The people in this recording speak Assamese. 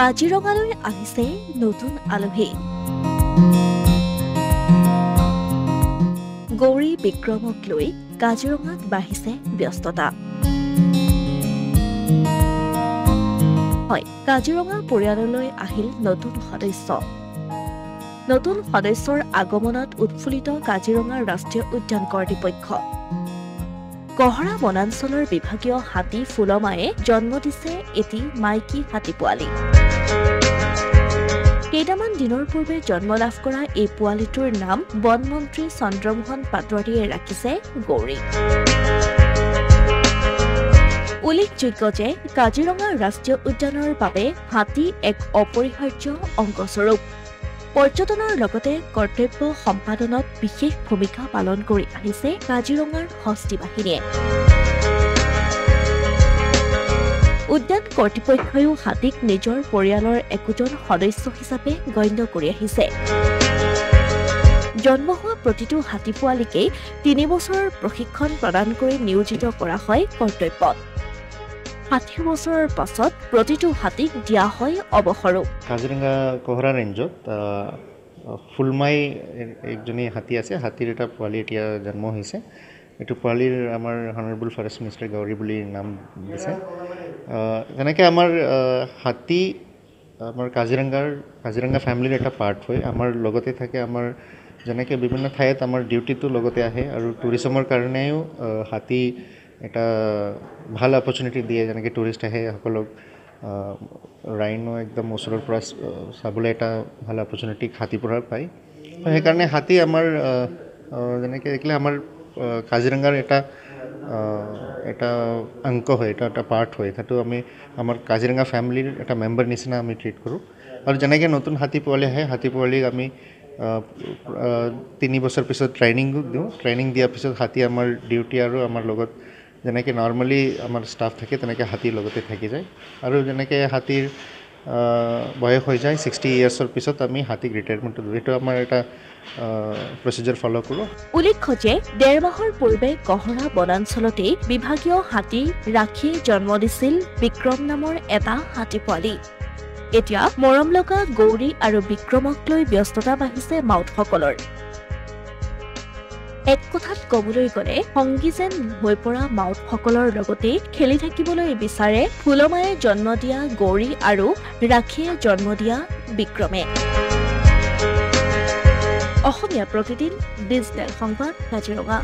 কাজিৰঙালৈ আহিছে নতুন আলহী। গৌৰী বিক্ৰমক লৈ কাজিৰঙাত বাঢ়িছে ব্যস্ততা। হয়, কাজিৰঙা পৰিয়াললৈ আহিল নতুন সদস্য। নতুন সদস্যৰ আগমনত উৎফুল্লিত কাজিৰঙা ৰাষ্ট্ৰীয় উদ্যান কৰ্তৃপক্ষ। কহৰা বনাঞ্চলৰ বিভাগীয় হাতী ফুলমায়ে জন্ম দিছে এটি মাইকী হাতী পোৱালি। কেইটামান দিনৰ পূৰ্বে জন্ম লাভ কৰা এই পোৱালিটোৰ নাম বনমন্ত্ৰী চন্দ্ৰমোহন পাটোৱাৰীয়ে ৰাখিছে গৌৰী। উল্লেখযোগ্য যে কাজিৰঙা ৰাষ্ট্ৰীয় উদ্যানৰ বাবে হাতী এক অপৰিহাৰ্য অংগস্বৰূপ। পৰ্যটনৰ লগতে কৰ্তব্য সম্পাদনত বিশেষ ভূমিকা পালন কৰি আহিছে কাজিৰঙাৰ হস্তী বাহিনীয়ে। উদ্যান কৰ্তৃপক্ষইও হাতীক নিজৰ পৰিয়ালৰ একোজন সদস্য হিচাপে গণ্য কৰি আহিছে। জন্ম হোৱা প্ৰতিটো হাতী পোৱালিকেই ৩ বছৰৰ প্ৰশিক্ষণ প্ৰদান কৰি নিয়োজিত কৰা হয় কৰ্তব্যত। ৬০ বছৰৰ পাছত প্ৰতিটো হাতীক দিয়া হয় অৱসৰো। কাজিৰঙা কহৰা ৰেঞ্জত ফুলমাই একজনী হাতী আছে। হাতীৰ এটা পোৱালি এতিয়া জন্ম হৈছে। এইটো পোৱালিৰ আমাৰ হনাৰেবল ফৰেষ্ট মিনিষ্টাৰ গৌৰী বুলি নাম দিছে। যেনেকৈ আমাৰ হাতী আমাৰ কাজিৰঙা ফেমিলিৰ এটা পাৰ্ট হয়। আমাৰ লগতে থাকে। আমাৰ যেনেকৈ বিভিন্ন ঠাইত আমাৰ ডিউটিটো লগতে আহে আৰু টুৰিজমৰ কাৰণেও হাতী এটা ভাল অপৰচুনিটি দিয়ে। যেনেকৈ টুৰিষ্ট আহে সকলক ৰাইনো একদম ওচৰৰ পৰা চাবলৈ এটা ভাল অপৰচুনিটি হাতীৰ পৰা পায়। সেইকাৰণে হাতী আমাৰ যেনেকৈ দেখিলে আমাৰ কাজিৰঙাৰ এটা অংক হয়, এটা পাৰ্ট হয়। সেইটো আমি আমাৰ কাজিৰঙা ফেমিলিৰ এটা মেম্বাৰ নিচিনা আমি ট্ৰিট কৰোঁ। আৰু যেনেকৈ নতুন হাতী পোৱালি আহে, হাতী পোৱালিক আমি ৩ বছৰ পিছত ট্ৰেইনিং দিওঁ। ট্ৰেইনিং দিয়াৰ পিছত হাতী আমাৰ ডিউটি আৰু আমাৰ লগত যেনেকৈ নৰ্মেলি আমাৰ ষ্টাফ থাকে তেনেকৈ হাতীৰ লগতে থাকি যায়। আৰু যেনেকৈ হাতীৰ বয়স হৈ যায় 60 ইয়াৰ্ছৰ পিছত আমি হাতীক ৰিটায়াৰমেণ্টটো দিওঁ। এইটো আমাৰ এটা প্ৰচিজাৰ ফ'ল' কৰোঁ। উল্লেখ্য যে ১.৫ মাহৰ পূৰ্বে কহৰা বনাঞ্চলতেই বিভাগীয় হাতী ৰাখীয়ে জন্ম দিছিল বিক্ৰম নামৰ এটা হাতী পোৱালি। এতিয়া মৰম লগা গৌৰী আৰু বিক্ৰমক লৈ ব্যস্ততা বাঢ়িছে মাউতসকলৰ। এক কথাত ক'বলৈ গ'লে সংগী যেন হৈ পৰা মাউতসকলৰ লগতে খেলি থাকিবলৈ বিচাৰে ফুলমায়ে জন্ম দিয়া গৌৰী আৰু ৰাখীয়ে জন্ম দিয়া বিক্ৰমে। অসমীয়া প্ৰতিদিন ডিজিটেল সংবাদ কাজিৰঙা।